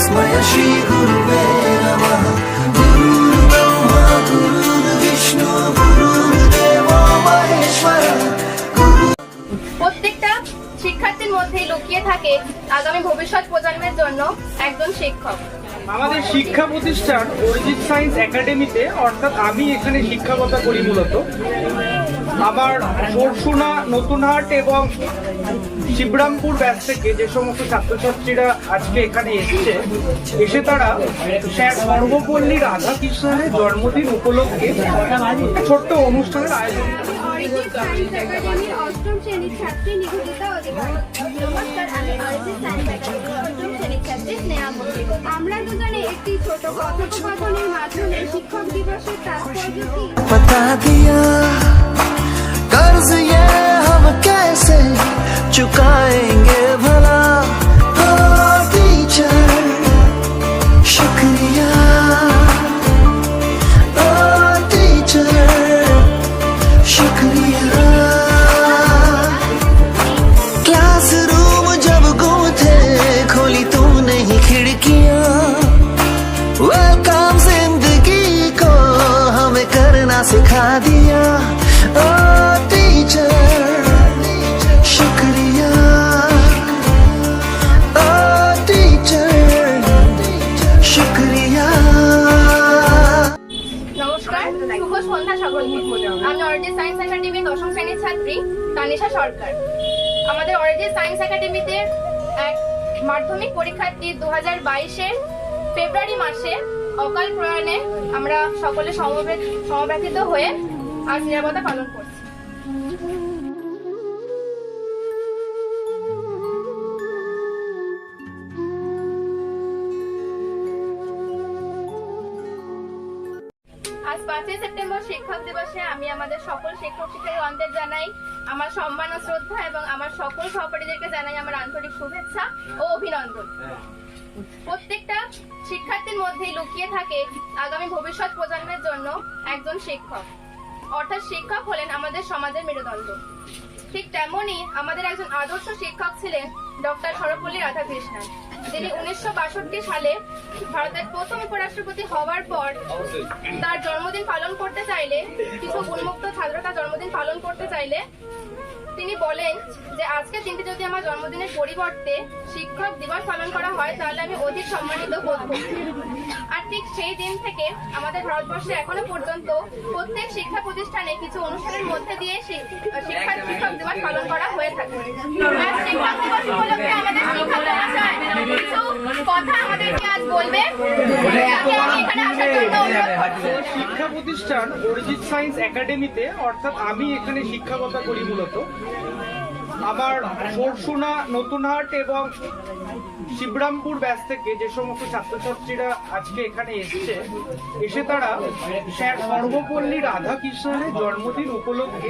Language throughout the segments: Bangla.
तस्मै श्री गुरुवे नमः। गुरुर्ब्रह्मा गुरुर्विष्णु गुरुर्देवो महेश्वर। প্রত্যেকটা শিক্ষার্থীর মধ্যেই লুকিয়ে থাকে আগামী ভবিষ্যৎ প্রজন্মের জন্য একজন শিক্ষক। আমাদের শিক্ষা প্রতিষ্ঠান অরিজিৎ সায়েন্স একাডেমিতে, অর্থাৎ আমি এখানে শিক্ষকতা করি মূলত। আমার পরশুনা, নতুনহাট এবং শিবরামপুর ব্যাচ থেকে যে সমস্ত ছাত্রছাত্রীরা আজকে এখানে এসে তারা স্যার সর্বপল্লী রাধাকৃষ্ণনের জন্মদিন উপলক্ষে ছোট্ট অনুষ্ঠানের আয়োজন করে। অরিজিৎ সায়েন্স একাডেমির অষ্টম শ্রেণীর ছাত্রী নিবেদিতা অধিকারী। নমস্কার, আমি অরিজিৎ সায়েন্স একাডেমির অষ্টম শ্রেণীর ছাত্রী স্নেহা মল্লিক। আমরা দুজনে একটি ছোট কথোপকথনের মাধ্যমে শিক্ষক দিবসের তাৎপর্য কি बता दिया। कर्ज ये हम कैसे चुकाएंगे भला, हो टीचर शुक्रिया, ओ टीचर शुक्रिया। क्लासरूम जब गुम थे खोली तूने ही खिड़कियां, वेलकम जिंदगी को हमें करना सिखा दिया, ओ टीचर शुक्रिया, ओ टीचर शुक्रिया। নমস্কার, শুভ সন্ধ্যা সকলকে। আমি অরিজিৎ সায়েন্স একাডেমির দশম শ্রেণীর ছাত্রী তানিশা সরকার। আমাদের অরিজিৎ সায়েন্স একাডেমিতে এক মাধ্যমিক পরীক্ষার্থী 2022-এর ফেব্রুয়ারি মাসে অকাল প্রয়াণে আমরা সকলে সমবেত হয়ে আজ নিরাপত্তা পালন করছি। আজ 5ই সেপ্টেম্বর শিক্ষক দিবসে আমি আমাদের সকল শিক্ষক শিক্ষার্থীদের জানাই আমার সম্মান ও শ্রদ্ধা এবং আমার সকল সহপাঠীদেরকে জানাই আমার আন্তরিক শুভেচ্ছা ও অভিনন্দন। প্রত্যেকটা শিক্ষার্থীর মধ্যেই লুকিয়ে থাকে আগামী ভবিষ্যৎ প্রজন্মের জন্য একজন শিক্ষক, অর্থাৎ শিক্ষক হলেন আমাদের সমাজের মেরুদণ্ড। ঠিক তেমনই আমাদের একজন আদর্শ শিক্ষক ছিলেন ডক্টর সর্বপল্লী রাধাকৃষ্ণন, যিনি 1962 সালে ভারতের প্রথম উপরাষ্ট্রপতি হওয়ার পর তার জন্মদিন পালন করতে চাইলে, কিছু উন্মুক্ত ছাত্ররা জন্মদিন পালন করতে চাইলে তিনি বলেন যে আজকের দিনটি যদি আমার জন্মদিনের পরিবর্তে শিক্ষক দিবস পালন করা হয় তাহলে আমি অধিক সম্মানিত বোধ করি। আর ঠিক সেই দিন থেকে আমাদের ভারতবর্ষে এখনো পর্যন্ত প্রত্যেক শিক্ষা প্রতিষ্ঠানে কিছু অনুষ্ঠানের মধ্যে দিয়ে শিক্ষক দিবস পালন করা হয়ে থাকে। আর শিক্ষক দিবস উপলক্ষে আমাদের শিক্ষক মহাশয় কিছু কথা আমাদেরকে আজ বলবে। তাকে আমি এখানে আসার জন্য অনুরোধ করছি। শিক্ষা প্রতিষ্ঠান অরিজিৎ সায়েন্স একাডেমিতে, অর্থাৎ আমি এখানে শিক্ষকতা করি মূলত। আমার পরশুনা, নতুনহাট এবং শিবরামপুর ব্যাচ থেকে যে সমস্ত ছাত্রছাত্রীরা আজকে এখানে এসে তারা স্যার সর্বপল্লী রাধাকৃষ্ণনের জন্মদিন উপলক্ষে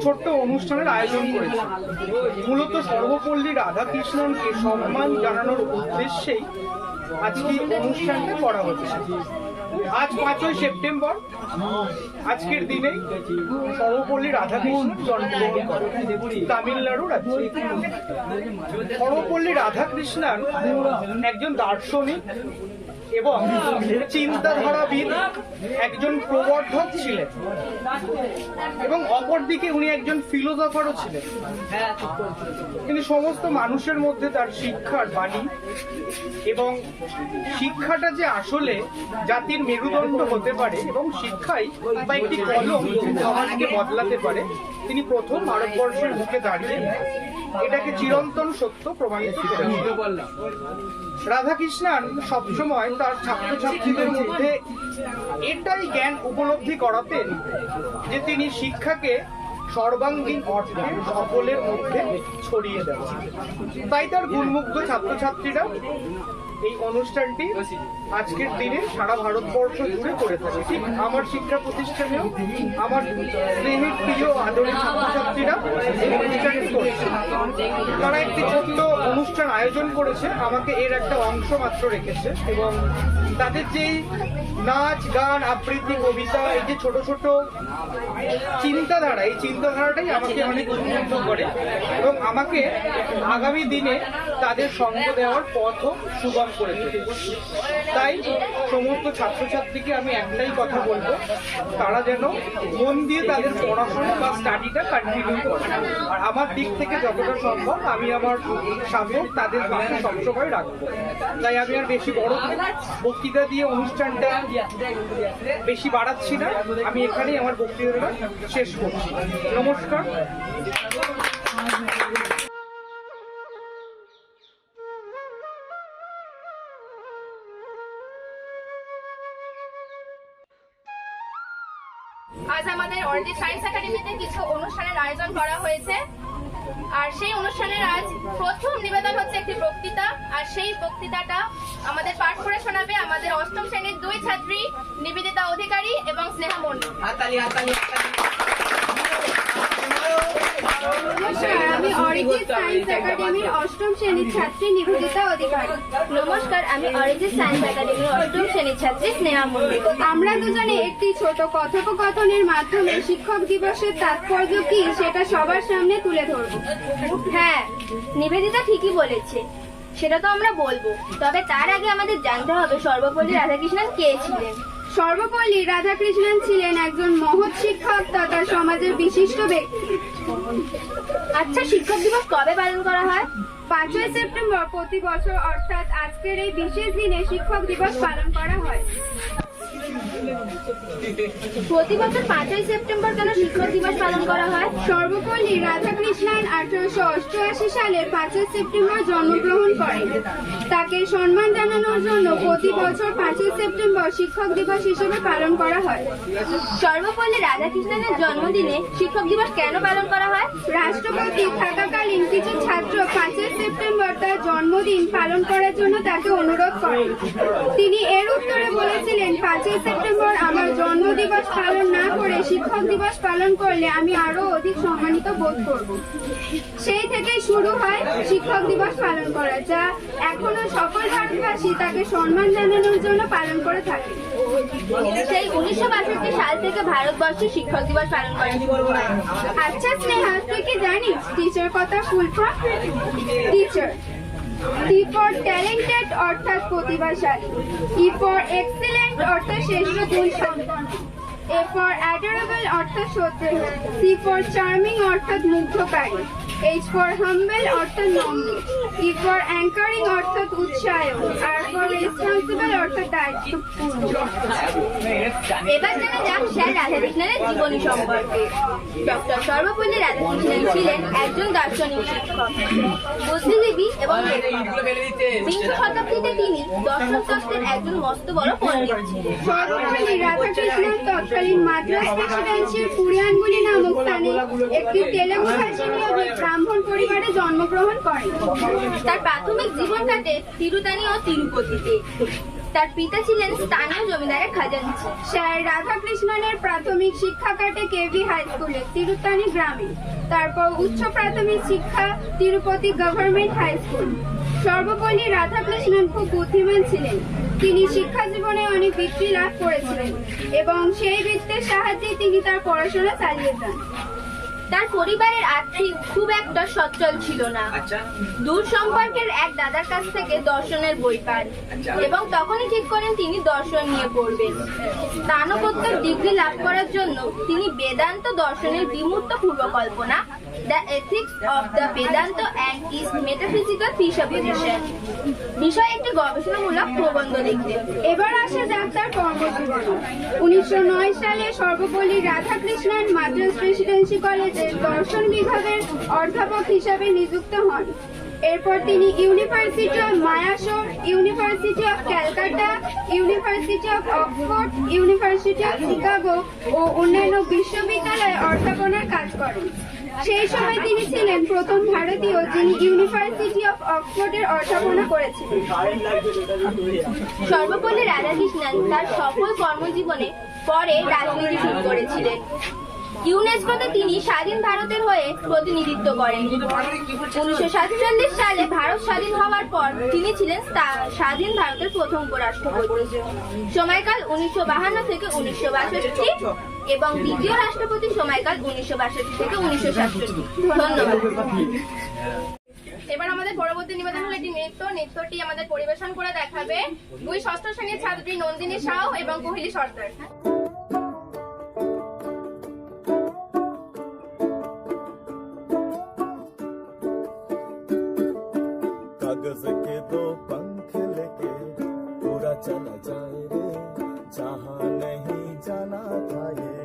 ছোট্ট অনুষ্ঠানের আয়োজন করেছে। মূলত সর্বপল্লী রাধাকৃষ্ণনকে সম্মান জানানোর উদ্দেশ্যেই আজকে অনুষ্ঠানটা করা হচ্ছে। আজ 5ই সেপ্টেম্বর, আজকের দিনে সর্বপল্লী রাধাকৃষ্ণন জন্মগ্রহণ করেন তামিলনাড়ু রাজ্যে। সর্বপল্লী রাধাকৃষ্ণন একজন দার্শনিক এবং চিন্তাধারাবিদ, একজন প্রবর্ধক ছিলেন এবং অপরদিকে উনি একজন ফিলোসফারও ছিলেন। কিন্তু সমস্ত মানুষের মধ্যে তার শিক্ষার বাণী এবং শিক্ষাটা যে আসলে জাতির মেরুদণ্ড হতে পারে এবং শিক্ষাই বা একটি কলম সমাজকে বদলাতে পারে, তিনি প্রথম ভারতবর্ষের বুকে দাঁড়িয়ে এটাকে চিরন্তন সত্য প্রমাণিত করেছেন। রাধাকৃষ্ণন সবসময় তার ছাত্রছাত্রীদের মধ্যে এটাই জ্ঞান উপলব্ধি করাতেন যে তিনি শিক্ষাকে সর্বাঙ্গীন অর্থে সকলের মধ্যে ছড়িয়ে দেন। তাই তার গুণমুগ্ধ ছাত্রছাত্রীরা এই অনুষ্ঠানটি আজকের দিনে সারা ভারতবর্ষ জুড়ে করে থাকে। ঠিক আমার শিক্ষা প্রতিষ্ঠানেও আমার স্নেহের প্রিয় আদরের ছাত্রছাত্রীরা এই অনুষ্ঠানটি করছে। তারা একটি ছোট্ট অনুষ্ঠান আয়োজন করেছে, আমাকে এর একটা অংশ মাত্র রেখেছে এবং তাদের যেই নাচ, গান, আবৃত্তি, কবিতা, এই যে ছোট ছোট চিন্তাধারা, এই চিন্তাধারাটাই আমাকে অনেক উদ্বুদ্ধ করে এবং আমাকে আগামী দিনে তাদের সঙ্গ দেওয়ার পথও সুগম করেছে। তাই সমস্ত ছাত্রছাত্রীকে আমি একটাই কথা বলবো, তারা যেন মন দিয়ে তাদের পড়াশোনা বা স্টাডিটা কন্টিনিউ করে। আর আমার দিক থেকে যতটা সম্ভব আমি আমার সাপোর্ট তাদের পাশে সবসময় রাখবো। তাই আমি আর বেশি বড় বক্তৃতা দিয়ে অনুষ্ঠানটা বেশি বাড়াচ্ছি না, আমি এখানেই আমার বক্তৃতাটা শেষ করছি। নমস্কার। আজ আমাদের অরিজিৎ সায়েন্স একাডেমিতে কিছু অনুষ্ঠানের আয়োজন করা হয়েছে, আর সেই অনুষ্ঠানের আজ প্রথম নিবেদন হচ্ছে একটি বক্তৃতা। আর সেই বক্তৃতাটা আমাদের পাঠ করে শোনাবে আমাদের অষ্টম শ্রেণীর 2 ছাত্রী নিবেদিতা অধিকারী এবং স্নেহা মণ্ডল। নমস্কার, আমি অরিজিৎ সায়েন্স একাডেমির অষ্টম শ্রেণীর ছাত্রী নিবেদিতা অধিকারী। নমস্কার, আমি অরিজিৎ সায়েন্স একাডেমির অষ্টম শ্রেণীর ছাত্রী স্নেহা মণ্ডল। আমরা দুজনে একটি ছোট কথোপকথনের মাধ্যমে শিক্ষক দিবসের তাৎপর্য কি সেটা সবার সামনে তুলে ধরব। হ্যাঁ, নিবেদিতা ঠিকই বলেছে, সেটা তো আমরা বলবো। তবে তার আগে আমাদের জানতে হবে সর্বপল্লী রাধাকৃষ্ণন কে ছিলেন। সর্বপল্লী রাধাকৃষ্ণন ছিলেন একজন মহৎ শিক্ষক তথা সমাজের বিশিষ্ট ব্যক্তি। আচ্ছা, শিক্ষক দিবস কবে পালন করা হয়? 5ই সেপ্টেম্বর প্রতি বছর, অর্থাৎ আজকের এই বিশেষ দিনে শিক্ষক দিবস পালন করা হয়। প্রতি বছর 5ই সেপ্টেম্বর কেন শিক্ষক দিবস পালন করা হয়? সর্বপল্লী রাধাকৃষ্ণন 1888 সালের 5ই সেপ্টেম্বর জন্মগ্রহণ করেন। তাকে সম্মান জানানোর জন্য প্রতি বছর 5ই সেপ্টেম্বর শিক্ষক দিবস হিসেবে পালন করা হয়। সর্বপল্লী রাধাকৃষ্ণনের জন্মদিনে শিক্ষক দিবস কেন পালন করা হয়? রাষ্ট্রপতি থাকাকালীন কিছু ছাত্র 5ই সেপ্টেম্বর তার জন্মদিন পালন করার জন্য তাকে অনুরোধ করেন। তিনি এর উত্তরে বলেছিলেন, 5ই সেপ্টেম্বর আমার জন্মদিবস পালন না করে শিক্ষক দিবস পালন করলে আমি আরো অধিক সম্মানিত বোধ করব। সেই থেকেই শুরু হয় শিক্ষক দিবস পালন করা, যা এখনো সকল ভারতবাসী তাকে সম্মান জানানোর জন্য পালন করে থাকে। সেই 1962 সাল থেকে ভারতবর্ষে শিক্ষক দিবস পালন করা শুরু হয়। আচ্ছা স্নেহা, তুই কি জানিস টিচার কথা full form? Teacher, T for talented অর্থাৎ প্রতিভাশালী, ই ফর এক্সিলেন্ট অর্থাৎ শ্রেষ্ঠ গুণ সম্পন্ন, এ ফর অ্যাডোরেবল অর্থাৎ শ্রদ্ধেয়, সি ফর চার্মিং অর্থাৎ মুগ্ধকারী, এইচ ফর হাম্বেল অর্থাৎ নম্র, ই ফর অ্যাঙ্কারিং অর্থাৎ উৎসাহ, আর ফর রেসপন্সিবল অর্থাৎ দায়িত্বপূর্ণ। এবার জানা যাক স্যার রাধাকৃষ্ণনের জীবনী সম্পর্কে। ডক্টর সর্বপল্লী রাধাকৃষ্ণন ছিলেন একজন দার্শনিক শিক্ষক, বুদ্ধিজীবী এবং লেখক। বিংশ শতাব্দীতে তিনি দর্শন তত্ত্বের একজন মস্ত বড় পণ্ডিত ছিলেন। সর্বপল্লী রাধাকৃষ্ণন তৎকালীন মাদ্রাস প্রেসিডেন্সির কুরিয়ানগুলি নামক স্থানে একটি তেলেগু ভাষী নিয়োজিত ব্রাহ্মণ পরিবারে জন্মগ্রহণ করেন। তার প্রাথমিক জীবন কাটে তিরুতানি ও তিরুপতিতে। তার পিতা ছিলেন স্থানীয় জমিদারের খাজাঞ্চি। স্যার রাধাকৃষ্ণনের প্রাথমিক শিক্ষা কাটে কেভি হাই স্কুলে তিরুতানি গ্রামে। তারপর উচ্চ প্রাথমিক শিক্ষা Tirupati government high school. Sarvepalli Radhakrishnan খুব বুদ্ধিমান ছিলেন। তিনি শিক্ষা জীবনে অনেক বৃত্তি লাভ করেছিলেন এবং সেই বৃত্তের সাহায্যে তিনি তার পড়াশোনা চালিয়ে যান। তার পরিবারের আর্থিক খুব একটা সচ্ছল ছিল না। দূর সম্পর্কের এক দাদার কাছ থেকে দর্শনের বই পান এবং তখনই ঠিক করেন তিনি দর্শন নিয়ে পড়বেন। স্নাতকোত্তর ডিগ্রি লাভ করার জন্য তিনি বেদান্ত দর্শনের বিমূর্ত পূর্বকল্পনা, the ethics of the Vedanta and is metaphysical presupposition বিষয়ে একটি গবেষণামূলক প্রবন্ধ লিখলেন। এবার আসা যাক তার কর্মজীবন। 1909 সালে সর্বপল্লী রাধাকৃষ্ণন মাদ্রাস প্রেসিডেন্সি কলেজে দর্শন বিভাগের অধ্যাপক হিসাবে নিযুক্ত হন। এরপর তিনি university of Mysore, university of Calcutta, university of Oxford, university of Chicago ও অন্যান্য বিশ্ববিদ্যালয়ে অধ্যাপনার কাজ করেন। সেই সময় তিনি ছিলেন প্রথম ভারতীয় যিনি ইউনিভার্সিটি অফ অক্সফোর্ডের অধ্যাপনা করেছিলেন। সর্বপল্লী রাধাকৃষ্ণন তার সফল কর্মজীবনে পরে রাজনীতি শুরু করেছিলেন। ইউনেস্কোতে তিনি স্বাধীন ভারতের হয়ে প্রতিনিধিত্ব করেন। 1947 সালে ভারত স্বাধীন হওয়ার পর তিনি ছিলেন স্বাধীন ভারতের প্রথম উপরাষ্ট্রপতি। সময়কাল 1952 থেকে 1962 এবং দ্বিতীয় রাষ্ট্রপতি সময়কাল 1962 থেকে 1967। ধন্যবাদ। এবার আমাদের পরবর্তী নিবেদন হলো একটি নৃত্যটি আমাদের পরিবেশন করে দেখাবে দুই ষষ্ঠ শ্রেণীর ছাত্রী নন্দিনী সাউ এবং কোহলি সর্দার। कागज के दो पंख लेके पूरा चला जाए रे, जहाँ नहीं जाना था ये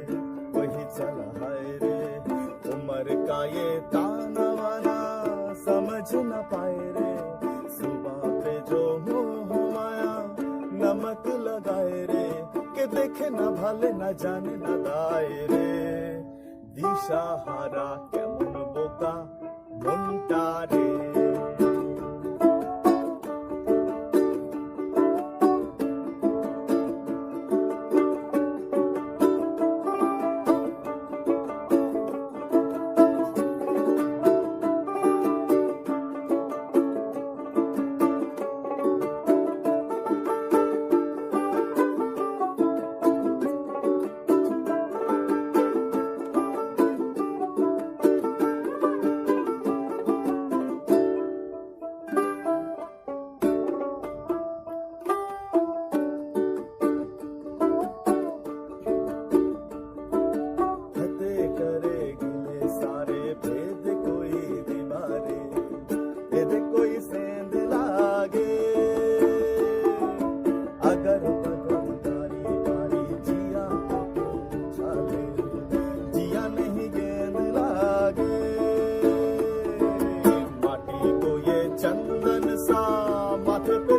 वही चला है रे। उम्र का ये ताना वाना समझ न पाए रे, सुबह पे जो मोह माया नमक लगाए रे, के देखे न भले न जाने न दाए रे। दिशा हारा केमन बोका মনটা রে।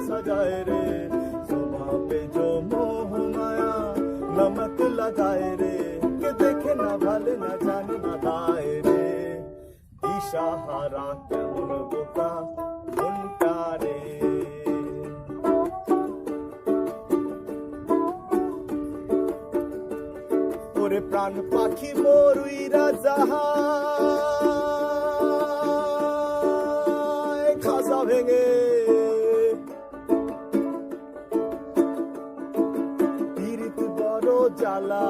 सजाए रे, सुबह पे जो मोह माया नमक लगाए रे, के देखे ना भले ना जाने ना दाए रे। दिशा हारा केमन बोका মনটা রে। ওরে প্রাণ পাখি মরুইরা যাহায় খাসা ভেঙে, জ্বালা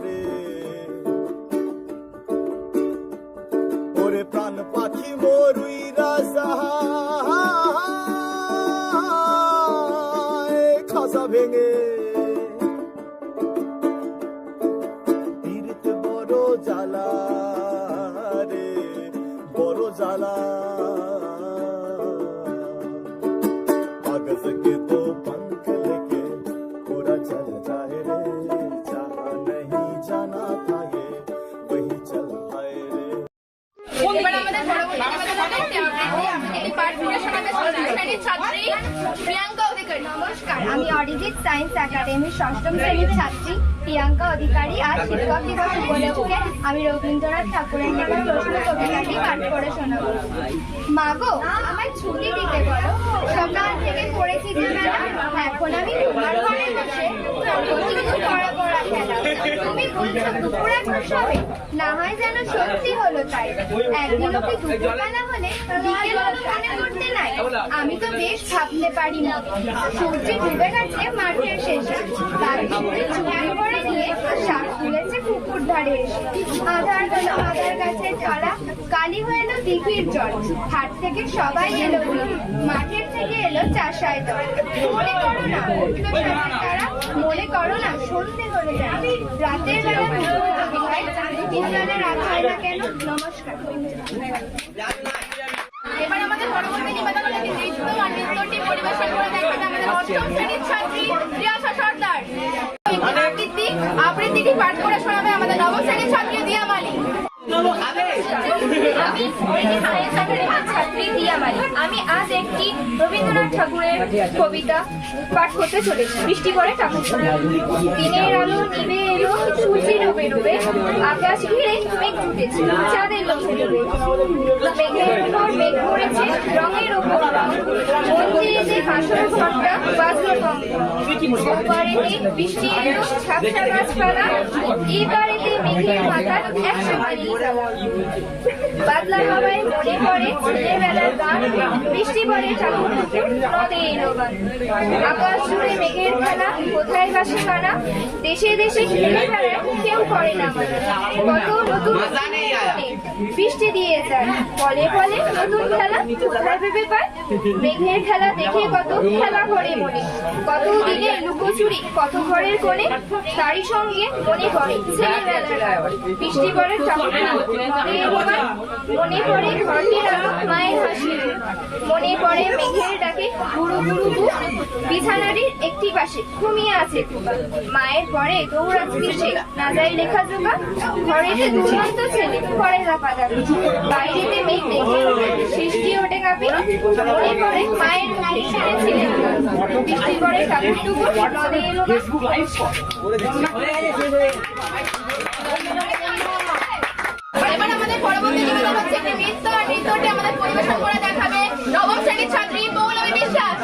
রে। ওরে প্রাণ পাখি মরুই রাজা খাসা ভেঙে, পীড়িত বড় জ্বালা রে, বড় জ্বালা। कागज के दो पंख लेके पूरा चला जाए रे, जहाँ नहीं जाना था ये वही चला है रे। এবার আমাদের পরবর্তী নিবেদন হলো একটি আবৃত্তি। এই পাঠ পড়ে শোনাবে ষষ্ঠ শ্রেণীর ছাত্রী প্রিয়াঙ্কা অধিকারী। নমস্কার, আমি অরিজিৎ সায়েন্স একাডেমির ষষ্ঠম শ্রেণীর ছাত্রী প্রিয়াঙ্কা অধিকারী। আজ শিক্ষক দিবস উপলক্ষে আমি রবীন্দ্রনাথ ঠাকুরের লেখা প্রশ্ন কবিতাটি পাঠ করে শোনাবো। মাগো, আমার ছুটি দিতে বলো, সকাল থেকে পড়েছি যে মেলা, এখন আমি তোমার ঘরে বসে প্রতিদিন পড়া পড়া খেলা। তুমি বলছো দুপুর এখন সবে, না হয় যেন সত্যি হলো তাই। একদিনও কি দুপুরবেলা হলে বিকেল হলো মনে করতে নাই? আমি তো বেশ ভাবতে পারি না। সূর্য ডুবে গেছে মাঠের শেষে, বাড়িতে চুরি করে নিয়ে শাক তুলেছে পুকুর ধারে এসে। আধার হলো আধার গাছের তলা, কালি হয়ে এলো দিঘির জল। হাট থেকে সবাই এলো মাঠের থেকে এলো চাষায় দল। মনে করো না উঠলো সাথে তারা, মনে করো না সন্ধে হলে যাবে। রাতের বেলা পুকুর যদি হয়, বিদ্যালয়ে রাত হয় না কেন? নমস্কার। এবার আমাদের পরবর্তী নিবেদন হলো একটি নৃত্য আর নৃত্যটি পরিবেশন করে দেখাবে আমাদের অষ্টম শ্রেণীর ছাত্রী প্রিয়াশা সর্দার। আবৃত্তিটি পাঠ করে শোনাবে আমাদের নবম শ্রেণীর ছাত্রী দিয়া মালি। আমি সায়েন্স একাডেমির ছাত্রী দিয়া মালি। আমি আজ একটি রবীন্দ্রনাথ ঠাকুরের কবিতা পাঠ করতে চলেছি। বৃষ্টি পড়ে ঠাকুর, দিনের আলো নিভে এলো, সূর্যি ডুবে ডুবে, আকাশ ঘিরে মেঘ জুটেছে, চাঁদের লোভে ডুবে। মেঘের উপর মেঘ পড়েছে, রঙের উপর রং, মন্দিরে যে হাসর ঘরটা বাজলো কঙ্কন। ওপারেতে বৃষ্টি এলো, ঝাপসা গাছপালা, এবারেতে মেঘের মাথার একসাথে বাদলা হাওয়ায় মনে পড়ে ছেলেবেলার গান, বৃষ্টি পড়ে ঠাকুর নদে এলো গান। আকাশ জুড়ে মেঘের খেলা, কোথায় বাসে কানা, দেশে দেশে খেলে বেড়ায় কেউ করে না মানা। কত নতুন বৃষ্টি দিয়ে যায় বলে বলে নতুন খেলা কোথায় ভেবে পায় মেঘের খেলা দেখে কত খেলা করে মনে কত দিনে লুকোচুরি কত ঘরের কোণে তারই সঙ্গে মনে পড়ে ছেলেবেলার বৃষ্টি পড়ে মনে পড়ে ঘরটির আলো মায়ের হাসি মনে পড়ে মেঘের ডাকে গুরু গুরু গুরু বিছানারির একটি পাশে ঘুমিয়ে আছে মায়ের পরে দৌড়াচ্ছে সে না যায় লেখা জোগা ঘরেতে দুরন্ত ছেলে পড়ে লাফালাফি বাইরেতে মেঘ দেখে সৃষ্টি ওঠে কাঁপে মনে পড়ে মায়ের মুখে ছেড়েছিলেন বৃষ্টি পড়ে কাপড় টুকুর নদে এলো এবার আমাদের পরবর্তী নিবেদন হচ্ছে একটি নৃত্য আর নৃত্যটি আমাদের পরিবেশন করে দেখাবে নবম শ্রেণীর ছাত্রী পৌলমী বিশ্বাস।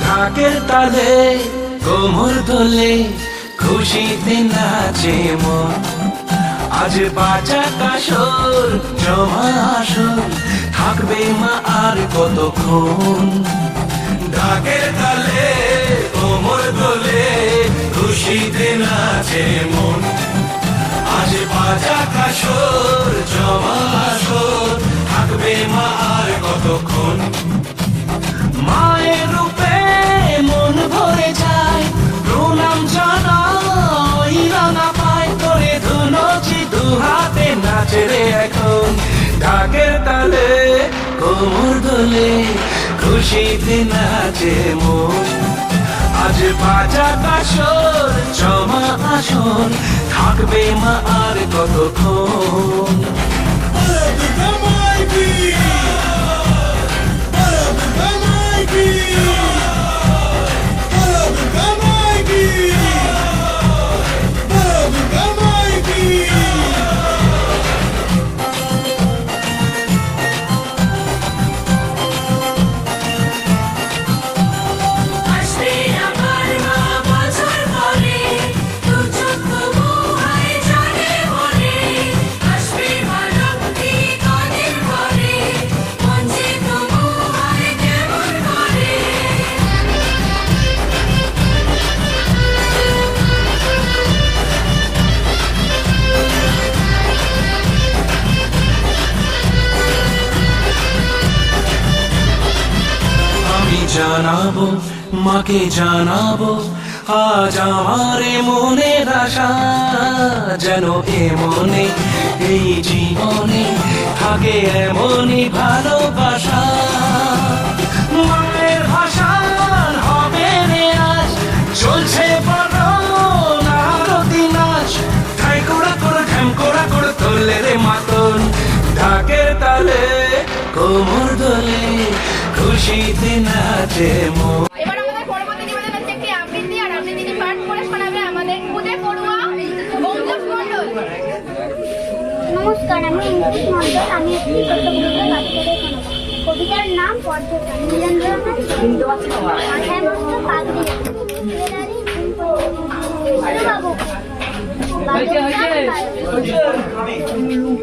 ঢাকের তালে কোমর দোলে খুশিতে নাচে মন আজ বাঁচা কাশর জমা আসর থাকবে মা আর কতক্ষণ ঢাকের তালে কোমর দোলে খুশিতে নাচে মন আজ বাঁচা কাশর জমা আসর থাকবে মা আর কতক্ষণ মায়ের রূপে মন ভরে যায় প্রণাম জানাই রাঙা পায় করে ধুনচি দু হাতে নাচে রে এখন ঢাকের তালে কোমর দোলে খুশিতে নাচে মন আজ বাজা কাশর জমা আসন থাকবে মা আর কতক্ষণ জানাবো মাকে জানাবো আজ আমার মনের আশা যেন এ মনে এই জীবনে থাকে এমনই ভালোবাসা মায়ের ভাষা হবে রে আজ চলছে বড় নারদী নাচ ঠাই কোড়া করে ঢ্যাম কোড়া করে তোলে রে মাতন ঢাকের তালে কোমর দোলে খুশিতে নাচে মন এবার আমাদের পরবর্তী নিবেদন হচ্ছে একটি আবৃত্তি আর আবৃত্তিটি পাঠ করে শোনাবে আমাদের খুদে পড়ুয়া অঙ্কুশ মণ্ডল। নমস্কার, আমি অঙ্কুশ মণ্ডল। আমি একটি ছোট্ট কবিতা পাঠ করে শোনাবো। কবিতার নাম পদ্মতা। নীলেন্দ্রনাথ মাথায় মস্ত পাগড়ি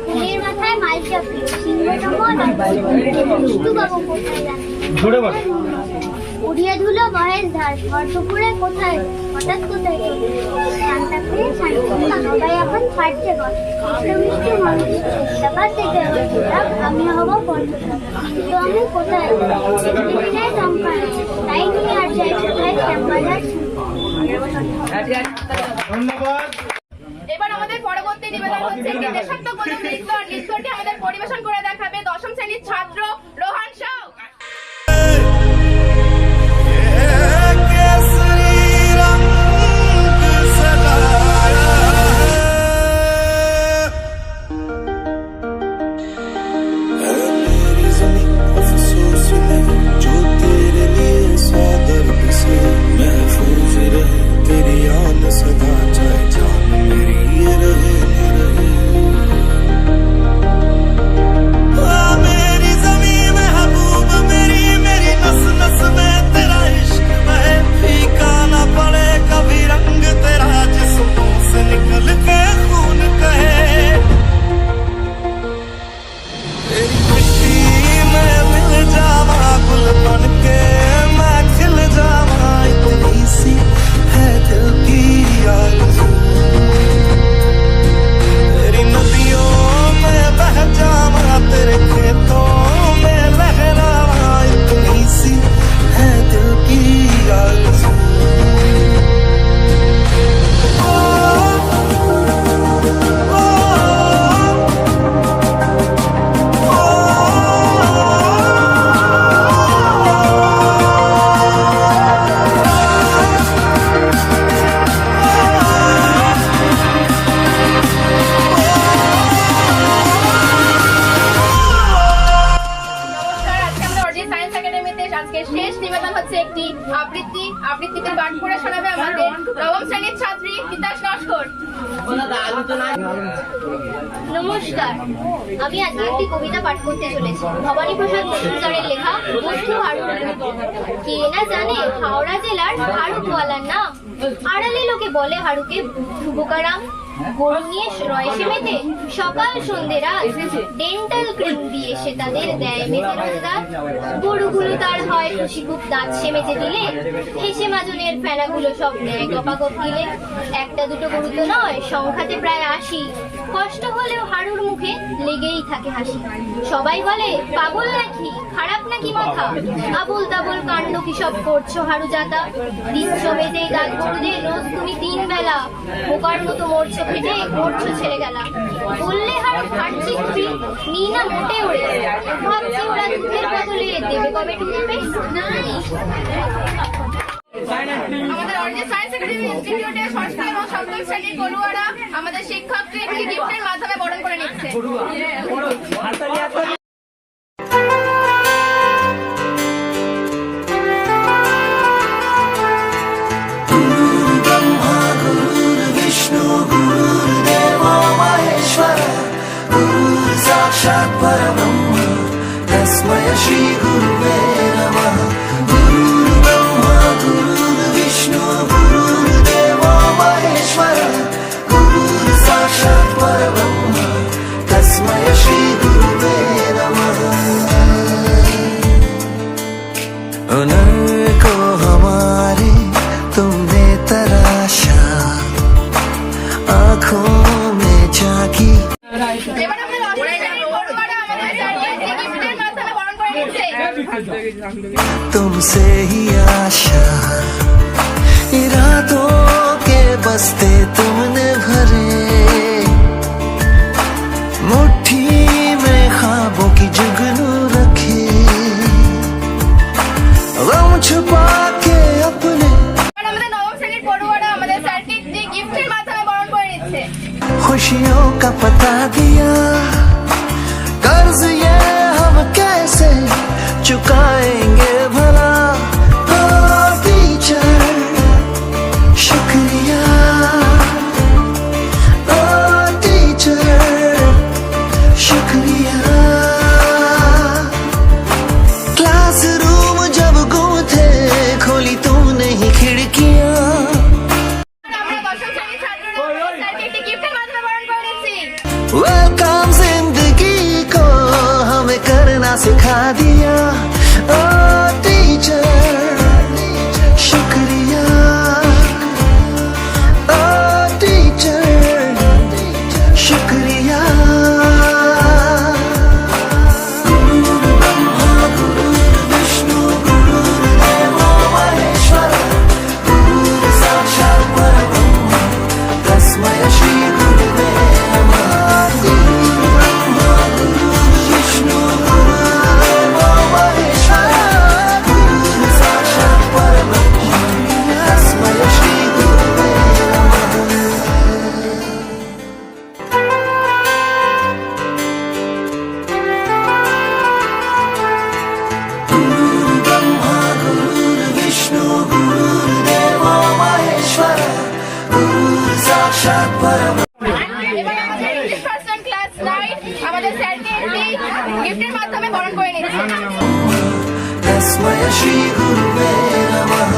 ফুলের মাথায় মালটা উড়িয়ে ধুলো বহের ধার ঘর পুকুরে কোথায় হঠাৎ কোথায় শান্তা করে সবাই এখন ফাটছে ঘর মিষ্টি মানুষ ব্যাপার থেকে আমি হবো পর্যটক কিন্তু আমি কোথায় চমকা তাই নিয়ে আর যাই কোথায় শ্যামবাজার। ধন্যবাদ। এবার আমাদের পরবর্তী নিবেদন হচ্ছে একটি দেশাত্মবোধক নৃত্য আর নৃত্যটি আমাদের পরিবেশন করে দেখাবে দশম শ্রেণীর ছাত্র রোহান সাউ। महफूज रहे तेरी याद सदा चाहे जान আবৃত্তিতে পাঠ করে শোনাবে আমাদের নবম শ্রেণীর ছাত্রী তিতাস নস্কর। নমস্কার, আমি আজকে একটি কবিতা পাঠ করতে চলেছি। ভবানী প্রসাদ মজুমদারের লেখা বস্তু হারু। কে না জানে হাওড়া জেলার হারু গোয়ালার নাম। আড়ালে লোকে বলে হারুকে ধ্রুবকারাম। গরু নিয়ে রয়েছে মেতে সকাল সন্ধে রাত, ডেন্টাল ক্রিম দিয়ে সে তাদের দেয় মেতে রোজগার। গরুগুলো তার হয় খুশি খুব দাঁত সে মেতে দিলে, হেসে মাজনের ফেনাগুলো সব নেয় গপাগপ গিলে। একটা দুটো গরু তো নয়, সংখ্যাতে প্রায় 80। কষ্ট হলেও হারুর মুখে লেগেই থাকে হাসি। সবাই বলে পাগল নাকি, খারাপ নাকি মাথা, আবল তাবল কাণ্ড কি সব করছো হারু জাতা। দিচ্ছ মেতে গাছ গরুদের রোজ তুমি 3 বেলা, বোকার মতো মরছো খেটে করছো ছেড়ে গেলা। বললে হারু ফাটছি খুবই নি না মোটে ওড়ে, ভাবছি ওরা দুধের বদলে দেবে কবে টুথপেস্ট নাই। আমাদের অরিজিৎ সায়েন্স একাডেমি ইনস্টিটিউটের ষষ্ঠ এবং সপ্তম শ্রেণীর পড়ুয়ারা আমাদের শিক্ষককে একটি গিফটের মাধ্যমে বরণ করে নিচ্ছে। ब्रह्मा गुरुर्विष्णु गुरुर्देवो महेश्वर गुरुर् साक्षात् परब्रह्म तस्मै श्री गुरुवे नमः। गुरुर्ब्रह्मा गुरुर्विष्णु गुरुर्देवो महेश्वर गुरुर् साक्षात् परब्रह्म तस्मै श्री गुरुवे नमः। हुनर को हमारे तुमने तराशा, आँखों में झांकी এবার আমাদের অষ্টম শ্রেণীর পড়ুয়ারা আমাদের স্যারকে একটি গিফটের মাধ্যমে বরণ করে নিচ্ছে। तुमसे ही आशा, इरादों के बस्ते तुमने भरे, मुट्ठी में ख्वाबों की जुगनू रखे, गम छुपा के अपने এবার আমাদের নবম শ্রেণীর পড়ুয়ারা আমাদের স্যারকে একটি গিফটের মাধ্যমে বরণ করে নিচ্ছে। खुशियों का पता दिया, कर्ज ये हम कैसे चुकाएंगे भला। ओ टीचर शुक्रिया, ओ टीचर शुक्रिया। क्लासरूम जब गुम थे खोली तूने ही खिड़कियां। আমরা দশম শ্রেণীর ছাত্ররা আমাদের স্যারকে একটি গিফটের মাধ্যমে বরণ করে নিচ্ছি। वेलकम जिंदगी को हमें करना सिखा दिया। ओ टीचर शुक्रिया, ओ टीचर शुक्रिया। गुरुर्ब्रह्मा गुरुर्विष्णु गुरुर्देवो महेश्वर गुरुर् साक्षात् परब्रह्म तस्मै श्री गुरुवे नमः। गुरुर्ब्रह्मा गुरुर्विष्णु गुरुर्देवो महेश्वर गुरुर् साक्षात् परब्रह्म तस्मै श्री गुरुवे नमः। गुरुर्ब्रह्मा गुरुर्विष्णु गुरुर्देवो महेश्वर गुरुर् साक्षात् परब्रह्म। এবার আমাদের ইংলিশ ফার্স্ট ক্লাস 9 আমাদের স্যারকে একটি গিফটের মাধ্যমে বরণ করে নিচ্ছে। तस्मै श्री गुरुवे नमः।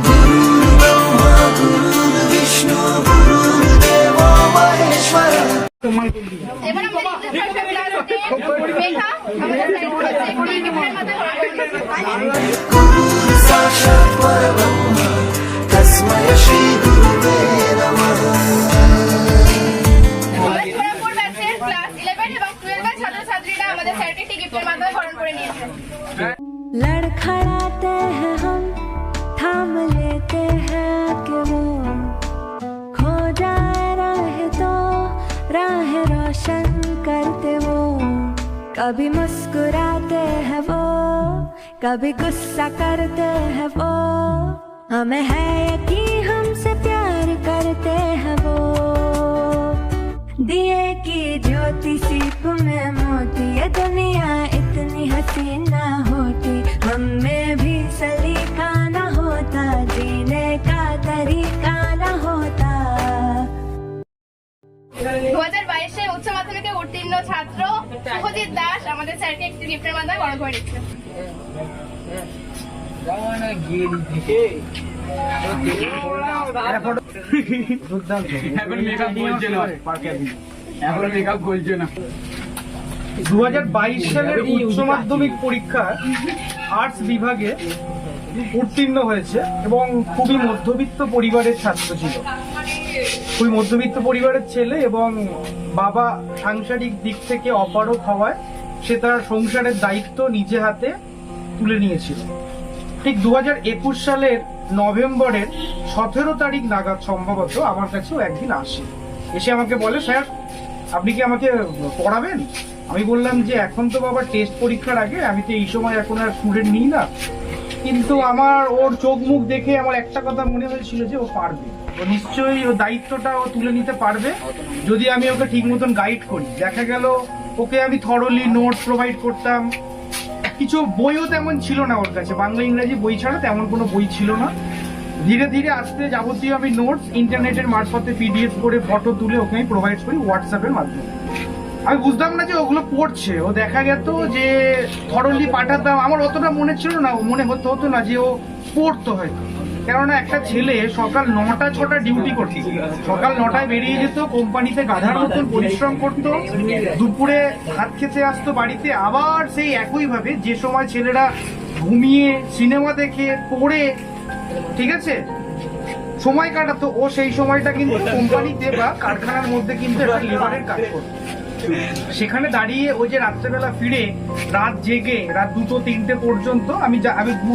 गुरुर्ब्रह्मा गुरुर्विष्णु गुरुर्देवो महेश्वर এবার আমাদের ইংলিশ ফার্স্ট ক্লাস মেঘা আমাদের স্যারকে একটি গিফটের মাধ্যমে বরণ করে নিচ্ছে। गुरुर् साक्षात् परब्रह्म तस्मै श्री गुरुवे नमः। আমাদের খড়গপুর ব্যাচের ক্লাস 11 এবং 12 এর ছাত্রছাত্রীরা আমাদের স্যারকে একটি গিফটের মাধ্যমে বরণ করে নিয়েছে। लड़खड़ाते हैं हम, थाम लेते हैं कि वो खो जाए राह तो राह रोशन करते वो। कभी मुस्कुराते हैं वो, कभी गुस्सा करते हैं वो। हमें है यकीन हमसे प्यार करते हैं वो। दिए की ज्योति सीप में मोती, ये दुनिया इतनी हसीन ना होती हम में भी सलीका ना होता। উত্তীর্ণ ছাত্র শুভজিৎ দাস আমাদের স্যারকে একটি গিফটের মাধ্যমে বরণ করে দিচ্ছে। এখন মেকআপ বলছে না, এখন মেকআপ বলছে না। 2022 সালের উচ্চ মাধ্যমিক পরীক্ষা আর্টস বিভাগে উত্তীর্ণ হয়েছে এবং খুবই মধ্যবিত্ত পরিবারের ছাত্র ছিল। খুবই মধ্যবিত্ত পরিবারের ছেলে এবং বাবা সাংসারিক দিক থেকে অপারগ হওয়ায় সে তার সংসারের দায়িত্ব নিজে হাতে তুলে নিয়েছিল। ঠিক 2021 সালের নভেম্বরের 17 তারিখ নাগাদ সম্ভবত আমার কাছেও একদিন আসে, এসে আমাকে বলে, স্যার আপনি কি আমাকে পড়াবেন? আমি বললাম যে এখন তো বাবা টেস্ট পরীক্ষার আগে, আমি তো এই সময় এখন আর স্টুডেন্ট নিই না, কিন্তু আমার ওর চোখ মুখ দেখে আমার একটা কথা মনে হয়েছিল যে ও পারবে, ও নিশ্চয়ই ও দায়িত্বটা ও তুলে নিতে পারবে যদি আমি ওকে ঠিক মতন গাইড করি। দেখা গেল ওকে আমি থরলি নোটস প্রোভাইড করতাম, কিছু বইও তেমন ছিল না ওর কাছে, বাংলা ইংরেজি বই ছাড়া তেমন কোনো বই ছিল না। ধীরে ধীরে আস্তে যাবতীয় আমি নোটস ইন্টারনেটের মারফতে পিডিএফ করে ফটো তুলে ওকে আমি প্রোভাইড করি হোয়াটসঅ্যাপের মাধ্যমে। আমি বুঝতাম না যে ওগুলো পড়ছে, ও দেখা যেত যে থরলি পাঠাতাম, আমার অতটা মনে ছিল না, মনে হতো না যে ও পড়তো হয়তো, কেননা একটা ছেলে সকাল 9টা-6টা ডিউটি করত, সকাল 9টায় বেরিয়ে যেত, কোম্পানিতে গাধার মতন পরিশ্রম করত, দুপুরে ভাত খেতে আসতো বাড়িতে, আবার সেই একইভাবে যে সময় ছেলেরা ঘুমিয়ে সিনেমা দেখে পড়ে, ঠিক আছে, সময় কাটাতো, ও সেই সময়টা কিন্তু কোম্পানিতে বা কারখানার মধ্যে কিন্তু একটা লেবারের কাজ করতো। সেখানে দাঁড়িয়ে ওই যে রাত্রেবেলা ফিরে রাত জেগে রাত 2-3টে পর্যন্ত আমি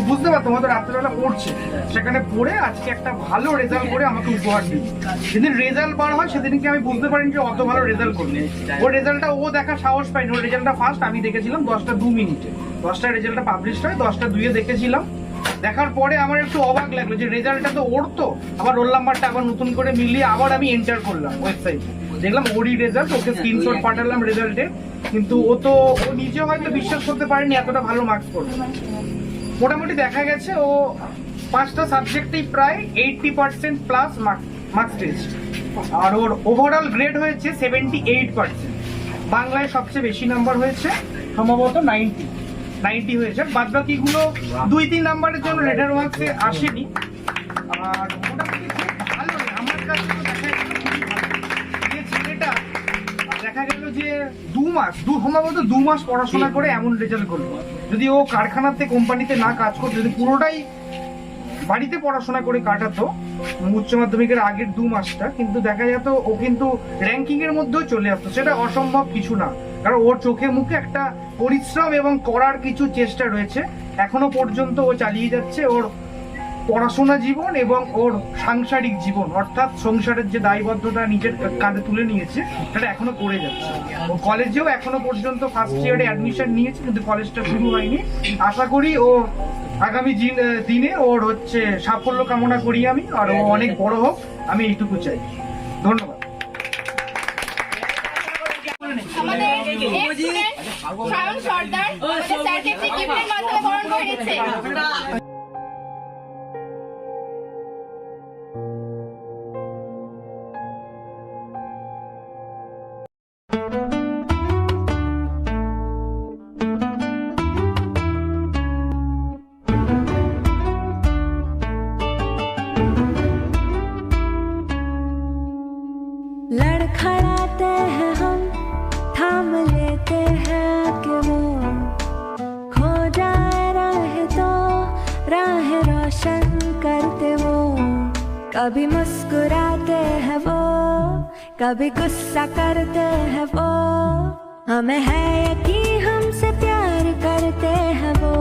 বুঝতে পারতাম হয়তো রাত্রেবেলা পড়ছে, সেখানে পড়ে আজকে একটা ভালো রেজাল্ট করে আমাকে উপহার দিই। সেদিন রেজাল্ট বার হয়, সেদিনকে আমি বুঝতে পারিনি যে অত ভালো রেজাল্ট করবে। ওর রেজাল্টটা ও দেখার সাহস পাইনি, ওর রেজাল্টটা ফার্স্ট আমি দেখেছিলাম 10টা 2 মিনিটে, 10টায় রেজাল্টটা পাবলিশ হয়, 10টা 2-এ দেখেছিলাম। দেখার পরে আমার একটু অবাক লাগলো যে রেজাল্টটা তো ওর, তো আবার রোল নাম্বারটা আবার নতুন করে মিলিয়ে আবার আমি এন্টার করলাম ওয়েবসাইটে, দেখলাম ওরই রেজাল্ট, ওকে স্ক্রিনশট পাঠালাম রেজাল্টে, কিন্তু ও নিজে হয়তো বিশ্বাস করতে পারেনি এতটা ভালো মার্কস করবে। মোটামুটি দেখা গেছে ও 5টা সাবজেক্টেই প্রায় 80% প্লাস মার্কস পেয়েছে, আর ওর ওভারঅল গ্রেড হয়েছে 78%। বাংলায় সবচেয়ে বেশি নাম্বার হয়েছে সম্ভবত 90 হয়েছে, বাদ বাকিগুলো 2-3 নাম্বারের জন্য লেটার মার্কসে আসেনি। আর মোটামুটি খুব ভালো, আমার কাছে তো দেখা গেল যে ছেলেটা দেখা গেল যে 2 মাস সম্ভবত 2 মাস পড়াশোনা করে এমন রেজাল্ট করলো। যদি ও কারখানাতে কোম্পানিতে না কাজ করতো, যদি পুরোটাই বাড়িতে পড়াশোনা করে কাটাতো উচ্চ মাধ্যমিকের আগের 2 মাসটা, কিন্তু দেখা যেত ও কিন্তু র্যাঙ্কিং এর মধ্যেও চলে আসতো। সেটা অসম্ভব কিছু না, কারণ ওর চোখে মুখে একটা পরিশ্রম এবং করার কিছু চেষ্টা রয়েছে, এখনো পর্যন্ত ও চালিয়ে যাচ্ছে ওর পড়াশোনা জীবন এবং ওর সাংসারিক জীবন, অর্থাৎ সংসারের যে দায়বদ্ধতা নিজের কাঁধে তুলে নিয়েছে সেটা এখনো করে যাচ্ছে। ও কলেজেও এখনো পর্যন্ত ফার্স্ট ইয়ারে অ্যাডমিশন নিয়েছে, কিন্তু কলেজটা শুরু হয়নি। আশা করি ও আগামী দিনে ওর সাফল্য কামনা করি আমি, আর ও অনেক বড় হোক, আমি এইটুকু চাই। ধন্যবাদ। আমাদের স্টুডেন্ট সায়ন সর্দার আমাদের স্যারকে একটি গিফটের মাধ্যমে বরণ করে দিচ্ছে। लड़खड़ाते हैं हम, थाम लेते हैं कि वो खो जाए राह तो राह रोशन करते वो। कभी मुस्कुराते हैं वो, कभी गुस्सा करते हैं वो, हमें है यकीन हमसे प्यार करते हैं वो।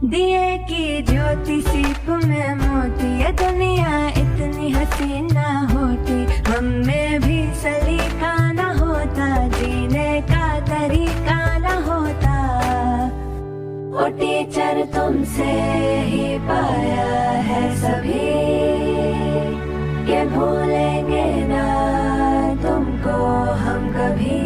दिए की ज्योति सीप में मोती, ये दुनिया इतनी हसीन ना होती, हम में भी सलीका ना होता, जीने का तरीका ना होता। ओ टीचर तुमसे ही पाया है सभी, ये भूलेंगे ना तुमको हम कभी।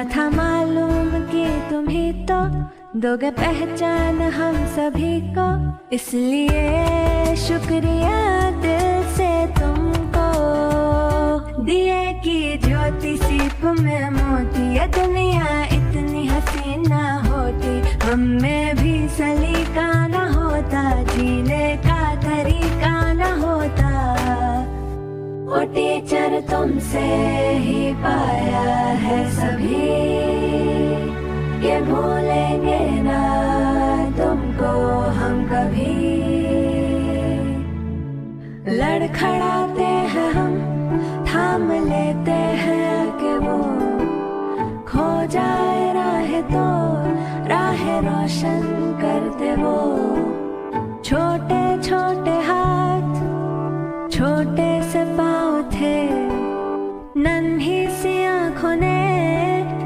न था मालूम कि तुम ही तो दोगे पहचान हम सभी को, इसलिए शुक्रिया दिल से तुमको। दिए की ज्योति सीप में मोती, ये दुनिया इतनी हसीन ना होती, हम में भी सलीका न होता, जीने का तरीका न होता। वो टीचर तुमसे ही पाया है सभी, ये भूलेंगे ना तुमको हम कभी। लड़खड़ाते हैं हम, थाम लेते हैं कि वो खो जाए राह, तो राह रोशन करते वो। छोटे छोटे हाथ, छोटे से पाँव थे, नन्ही सी आँखों ने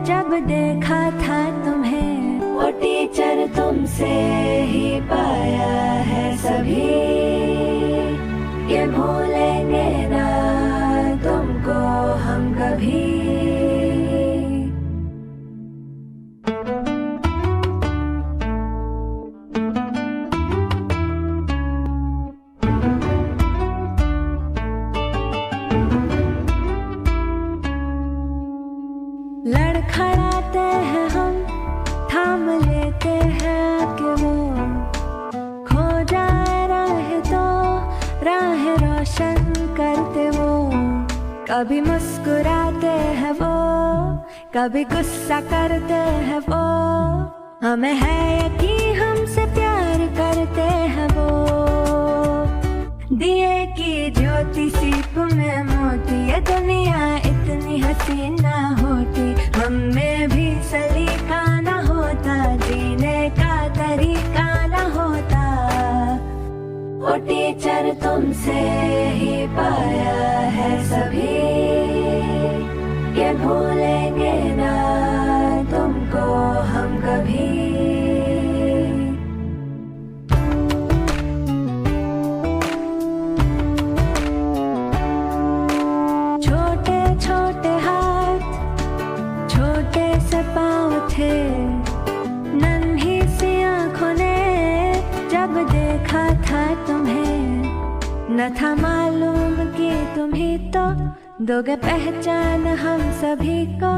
जब देखा था तुम्हें। वो टीचर तुमसे ही पाया है सभी, ये भूलेंगे ना तुमको हम कभी। लड़खड़ाते हैं हम, थाम लेते हैं कि वो खो जाए राह, तो राह रोशन करते वो। कभी मुस्कुराते हैं वो, कभी गुस्सा करते हैं वो, हमें है यकीन हमसे प्यार करते हैं वो। दिए की ज्योति सीप में मोती, ये दुनिया इतनी हसीन ना होती, हम में भी सलीका न होता, जीने का तरीका न होता। वो टीचर तुमसे ही पाया है सभी, ये भूलेंगे ना तुमको हम कभी। छोटे छोटे हाथ, छोटे से पाँव थे, नन्ही सी आँखों ने जब देखा था तुम्हें। न था मालूम कि तुम ही तो दोगे पहचान हम सभी को,